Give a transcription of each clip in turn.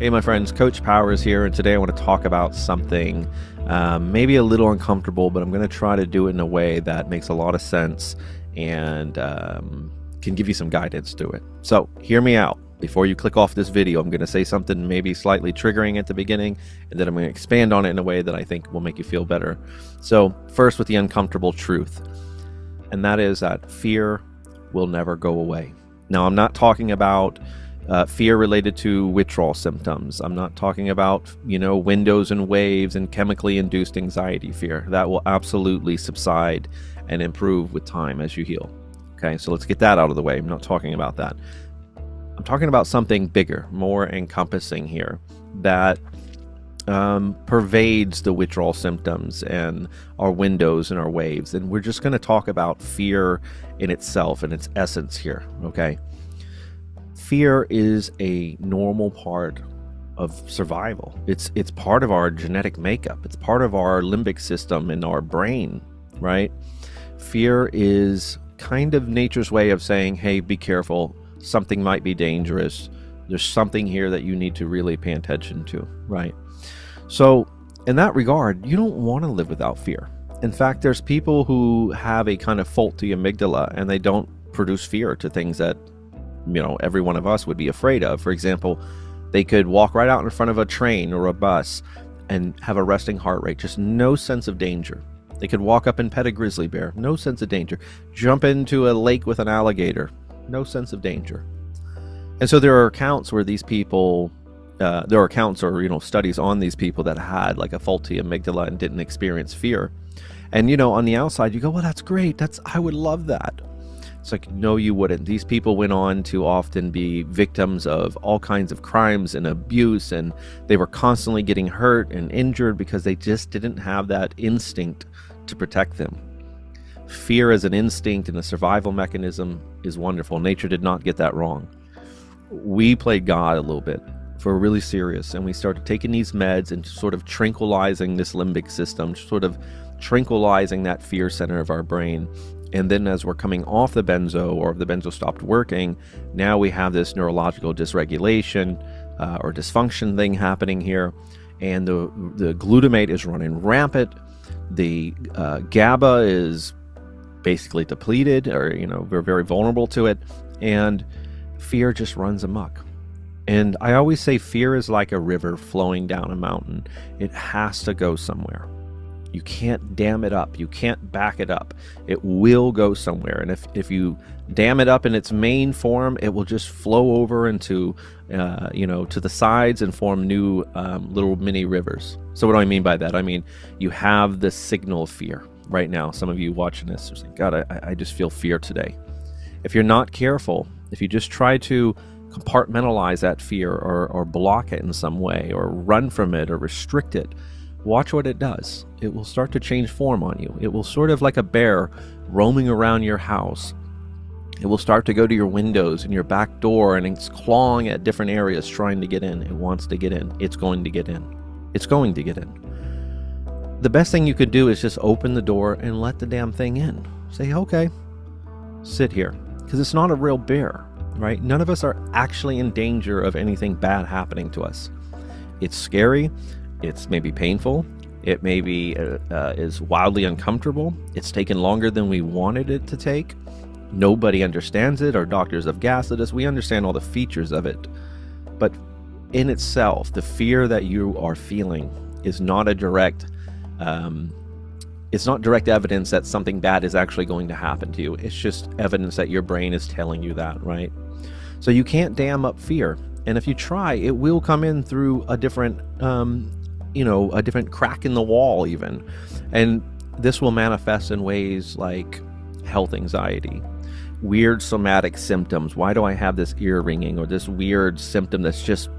Hey my friends, Coach Powers here, and today I want to talk about something maybe a little uncomfortable, but I'm going to try to do it in a way that makes a lot of sense and can give you some guidance to it. So hear me out. Before you click off this video, I'm going to say something maybe slightly triggering at the beginning, and then I'm going to expand on it in a way that I think will make you feel better. So first, with the uncomfortable truth, and that is that fear will never go away. Now, I'm not talking about fear related to withdrawal symptoms. I'm not talking about, windows and waves and chemically induced anxiety fear. That will absolutely subside and improve with time as you heal. Okay, so let's get that out of the way. I'm not talking about that. I'm talking about something bigger, more encompassing here, that pervades the withdrawal symptoms and our windows and our waves. And we're just going to talk about fear in itself and its essence here, okay? Fear is a normal part of survival. It's part of our genetic makeup. It's part of our limbic system in our brain, right? Fear is kind of nature's way of saying, hey, be careful. Something might be dangerous. There's something here that you need to really pay attention to, right? So in that regard, you don't want to live without fear. In fact, there's people who have a kind of faulty amygdala and they don't produce fear to things that every one of us would be afraid of. For example, they could walk right out in front of a train or a bus and have a resting heart rate, just no sense of danger. They could walk up and pet a grizzly bear, no sense of danger. Jump into a lake with an alligator, no sense of danger. And so there are accounts where these people, studies on these people that had like a faulty amygdala and didn't experience fear. And on the outside you go, well, that's great. I would love that. It's like, no, you wouldn't. These people went on to often be victims of all kinds of crimes and abuse, and they were constantly getting hurt and injured because they just didn't have that instinct to protect them. Fear as an instinct and a survival mechanism is wonderful. Nature did not get that wrong. We played God a little bit, for really serious, and we started taking these meds and sort of tranquilizing this limbic system, sort of tranquilizing that fear center of our brain. And then as we're coming off the benzo, or if the benzo stopped working, now we have this neurological dysregulation or dysfunction thing happening here. And the glutamate is running rampant. The GABA is basically depleted, or, we're very vulnerable to it. And fear just runs amok. And I always say fear is like a river flowing down a mountain. It has to go somewhere. You can't dam it up. You can't back it up. It will go somewhere. And if you dam it up in its main form, it will just flow over into, to the sides and form new little mini rivers. So what do I mean by that? I mean, you have the signal of fear right now. Some of you watching this are saying, God, I just feel fear today. If you're not careful, if you just try to compartmentalize that fear or block it in some way or run from it or restrict it, watch what it does. It will start to change form on you. It will sort of like a bear roaming around your house. It will start to go to your windows and your back door, and it's clawing at different areas trying to get in. It wants to get in. It's going to get in. It's going to get in. The best thing you could do is just open the door and let the damn thing in. Say, okay, sit here. Because it's not a real bear, right? None of us are actually in danger of anything bad happening to us. It's scary. It's maybe painful. It maybe is wildly uncomfortable. It's taken longer than we wanted it to take. Nobody understands it. Our doctors have gaslit us. We understand all the features of it. But in itself, the fear that you are feeling is not a direct, it's not direct evidence that something bad is actually going to happen to you. It's just evidence that your brain is telling you that, right? So you can't dam up fear. And if you try, it will come in through a different, a different crack in the wall even. And this will manifest in ways like health anxiety, weird somatic symptoms. Why do I have this ear ringing or this weird symptom that's just,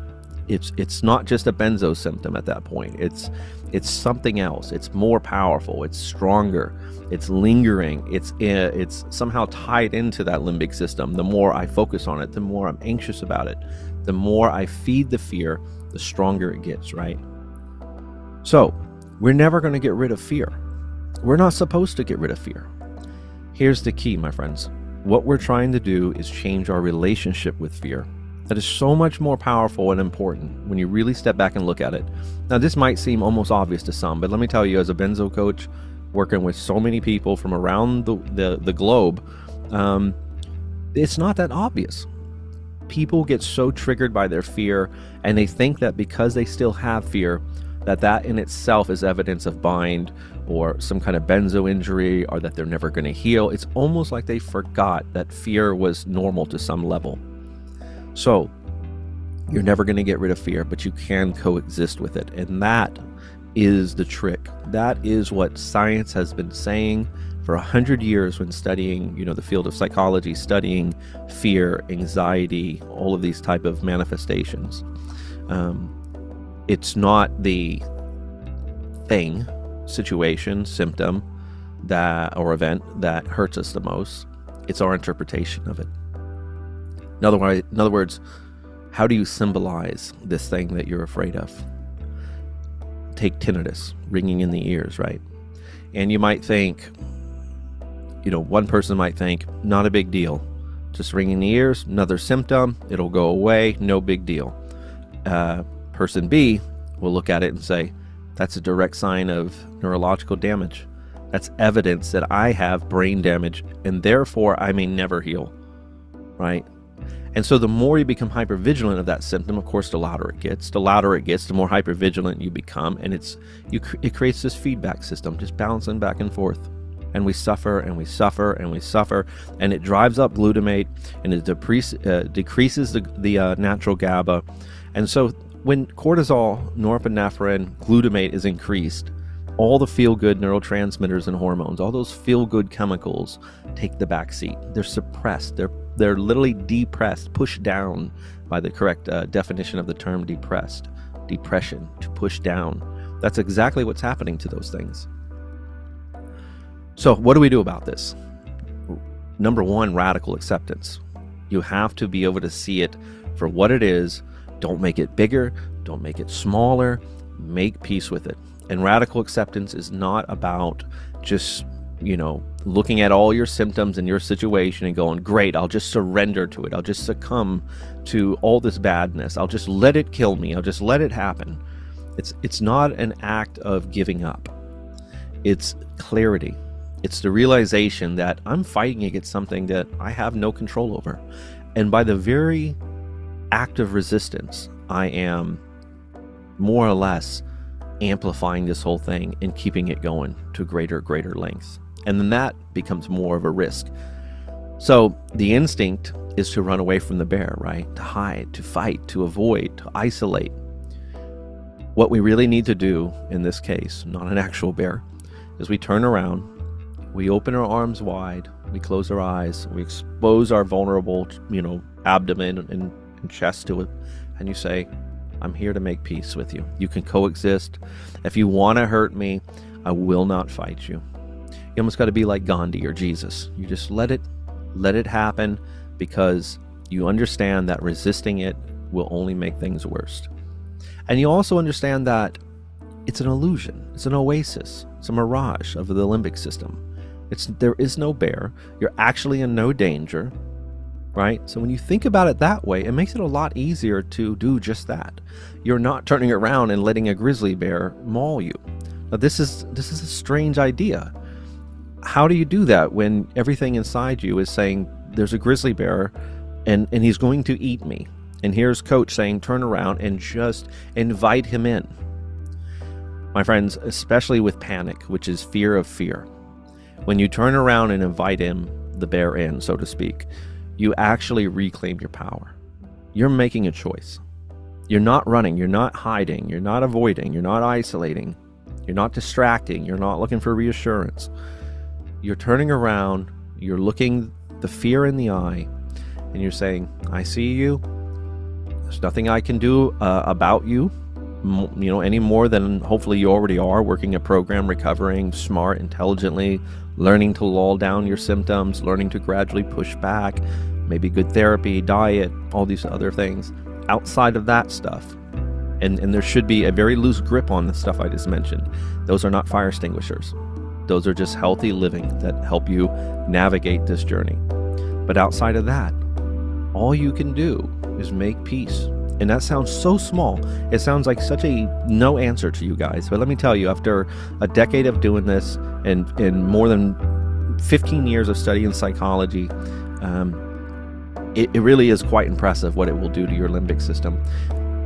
it's not just a benzo symptom at that point. It's something else. It's more powerful. It's stronger. It's lingering. It's somehow tied into that limbic system. The more I focus on it, the more I'm anxious about it. The more I feed the fear, the stronger it gets, right? So we're never going to get rid of fear. We're not supposed to get rid of fear. Here's the key, my friends. What we're trying to do is change our relationship with fear that is so much more powerful and important when you really step back and look at it. Now, this might seem almost obvious to some, but let me tell you, as a Benzo coach, working with so many people from around the globe, it's not that obvious. People get so triggered by their fear, and they think that because they still have fear, that in itself is evidence of bind or some kind of benzo injury, or that they're never going to heal. It's almost like they forgot that fear was normal to some level. So you're never going to get rid of fear, but you can coexist with it. And that is the trick. That is what science has been saying for 100 years when studying, the field of psychology, studying fear, anxiety, all of these type of manifestations. It's not the thing, situation, symptom or event that hurts us the most. It's our interpretation of it. In other words, how do you symbolize this thing that you're afraid of? Take tinnitus, ringing in the ears, right? And you might think, one person might think, not a big deal. Just ringing in the ears, another symptom, it'll go away, no big deal. Person B will look at it and say, that's a direct sign of neurological damage. That's evidence that I have brain damage, and therefore I may never heal, right? And so the more you become hypervigilant of that symptom, of course, the louder it gets. The louder it gets, the more hypervigilant you become, and it creates this feedback system, just bouncing back and forth. And we suffer, and we suffer, and we suffer, and it drives up glutamate, and it decreases the natural GABA. And so when cortisol, norepinephrine, glutamate is increased, all the feel-good neurotransmitters and hormones, all those feel-good chemicals take the back seat. They're suppressed. They're literally depressed, pushed down by the correct definition of the term depressed. Depression, to push down. That's exactly what's happening to those things. So what do we do about this? Number one, radical acceptance. You have to be able to see it for what it is. Don't make it bigger. Don't make it smaller. Make peace with it. And radical acceptance is not about just, looking at all your symptoms and your situation and going, great, I'll just surrender to it. I'll just succumb to all this badness. I'll just let it kill me. I'll just let it happen. It's not an act of giving up. It's clarity. It's the realization that I'm fighting against something that I have no control over. And by the very act of resistance, I am more or less amplifying this whole thing and keeping it going to greater lengths. And then that becomes more of a risk. So the instinct is to run away from the bear, right? To hide, to fight, to avoid, to isolate. What we really need to do in this case, not an actual bear, is we turn around, we open our arms wide, we close our eyes, we expose our vulnerable, abdomen and chest to it, and you say, I'm here to make peace with you. You can coexist. If you want to hurt me, I will not fight you. You almost got to be like Gandhi or Jesus. You just let it happen, because you understand that resisting it will only make things worse. And you also understand that it's an illusion. It's an oasis. It's a mirage of the limbic system. There is no bear. You're actually in no danger, right? So when you think about it that way, it makes it a lot easier to do just that. You're not turning around and letting a grizzly bear maul you. Now, this is a strange idea. How do you do that when everything inside you is saying there's a grizzly bear and he's going to eat me? And here's coach saying turn around and just invite him in. My friends, especially with panic, which is fear of fear, when you turn around and invite the bear in, so to speak, you actually reclaim your power. You're making a choice. You're not running, you're not hiding, you're not avoiding, you're not isolating, you're not distracting, you're not looking for reassurance. You're turning around, you're looking the fear in the eye, and you're saying, I see you. There's nothing I can do about you, any more than hopefully you already are, working a program, recovering smart, intelligently, learning to lull down your symptoms, learning to gradually push back, maybe good therapy, diet, all these other things. Outside of that stuff, and there should be a very loose grip on the stuff I just mentioned. Those are not fire extinguishers. Those are just healthy living that help you navigate this journey. But outside of that, all you can do is make peace. And that sounds so small. It sounds like such a no answer to you guys. But let me tell you, after a decade of doing this and more than 15 years of studying psychology, it really is quite impressive what it will do to your limbic system.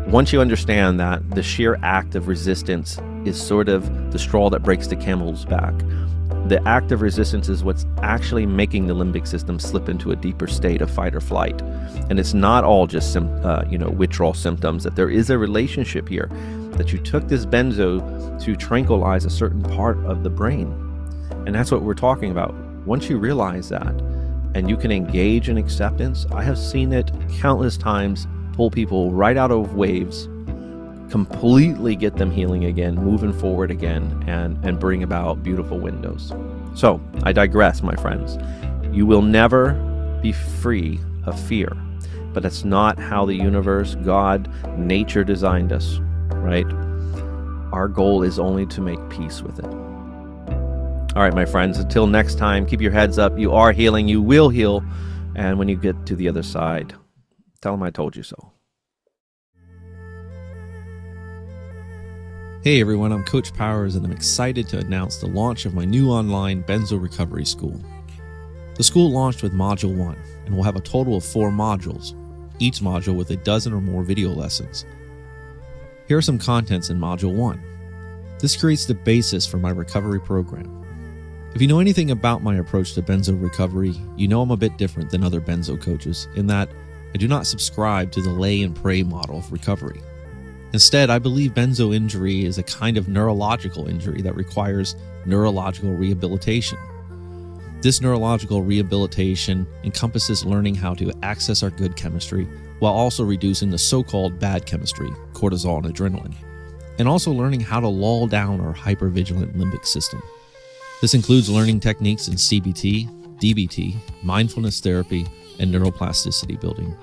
Once you understand that the sheer act of resistance is sort of the straw that breaks the camel's back, the act of resistance is what's actually making the limbic system slip into a deeper state of fight or flight. And it's not all just withdrawal symptoms, that there is a relationship here, that you took this benzo to tranquilize a certain part of the brain. And that's what we're talking about. Once you realize that, and you can engage in acceptance, I have seen it countless times pull people right out of waves, completely get them healing again, moving forward again, and bring about beautiful windows. So, I digress, my friends. You will never be free of fear, but that's not how the universe, God, nature designed us, right? Our goal is only to make peace with it. All right, my friends, until next time, keep your heads up. You are healing, you will heal, and when you get to the other side, tell them I told you so. Hey everyone, I'm Coach Powers and I'm excited to announce the launch of my new online Benzo Recovery School. The school launched with Module 1 and will have a total of 4 modules, each module with a dozen or more video lessons. Here are some contents in Module 1. This creates the basis for my recovery program. If you know anything about my approach to benzo recovery, you know I'm a bit different than other benzo coaches in that I do not subscribe to the lay and pray model of recovery. Instead, I believe benzo injury is a kind of neurological injury that requires neurological rehabilitation. This neurological rehabilitation encompasses learning how to access our good chemistry while also reducing the so-called bad chemistry, cortisol and adrenaline, and also learning how to lull down our hypervigilant limbic system. This includes learning techniques in CBT, DBT, mindfulness therapy, and neuroplasticity building.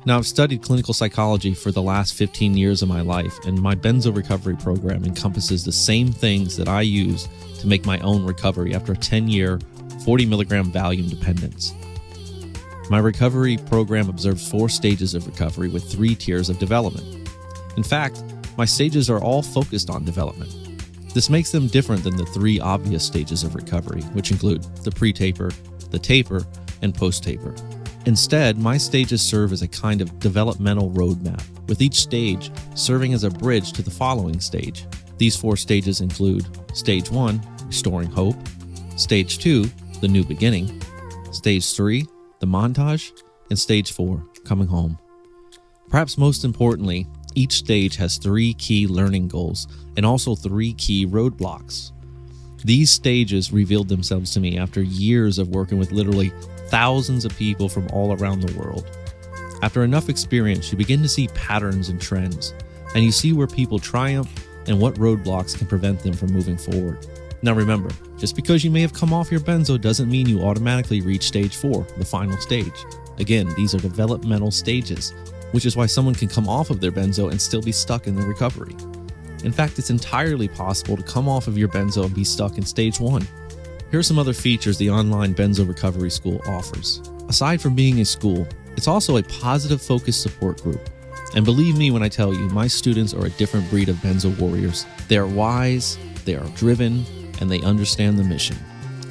Now, I've studied clinical psychology for the last 15 years of my life, and my benzo recovery program encompasses the same things that I use to make my own recovery after a 10-year, 40 milligram Valium dependence. My recovery program observes 4 stages of recovery with 3 tiers of development. In fact, my stages are all focused on development. This makes them different than the 3 obvious stages of recovery, which include the pre-taper, the taper, and post-taper. Instead, my stages serve as a kind of developmental roadmap, with each stage serving as a bridge to the following stage. These 4 stages include Stage 1, restoring hope, Stage 2, the new beginning, Stage 3, the montage, and Stage 4, coming home. Perhaps most importantly, each stage has 3 key learning goals and also 3 key roadblocks. These stages revealed themselves to me after years of working with literally thousands of people from all around the world. After enough experience, you begin to see patterns and trends, and you see where people triumph and what roadblocks can prevent them from moving forward. Now remember, just because you may have come off your benzo doesn't mean you automatically reach Stage 4, the final stage. Again, these are developmental stages, which is why someone can come off of their benzo and still be stuck in their recovery. In fact, it's entirely possible to come off of your benzo and be stuck in Stage 1. Here are some other features the online Benzo Recovery School offers. Aside from being a school, it's also a positive focused support group. And believe me when I tell you, my students are a different breed of benzo warriors. They are wise, they are driven, and they understand the mission.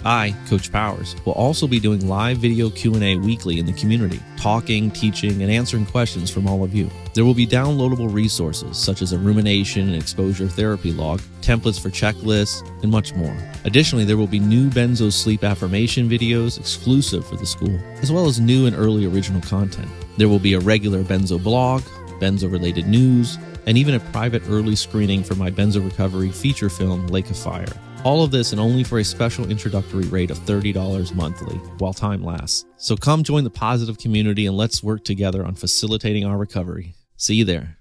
I, Coach Powers, will also be doing live video Q&A weekly in the community, talking, teaching, and answering questions from all of you. There will be downloadable resources such as a rumination and exposure therapy log, templates for checklists, and much more. Additionally, there will be new benzo sleep affirmation videos exclusive for the school, as well as new and early original content. There will be a regular benzo blog, benzo-related news, and even a private early screening for my benzo recovery feature film, Lake of Fire. All of this and only for a special introductory rate of $30 monthly while time lasts. So come join the positive community and let's work together on facilitating our recovery. See you there.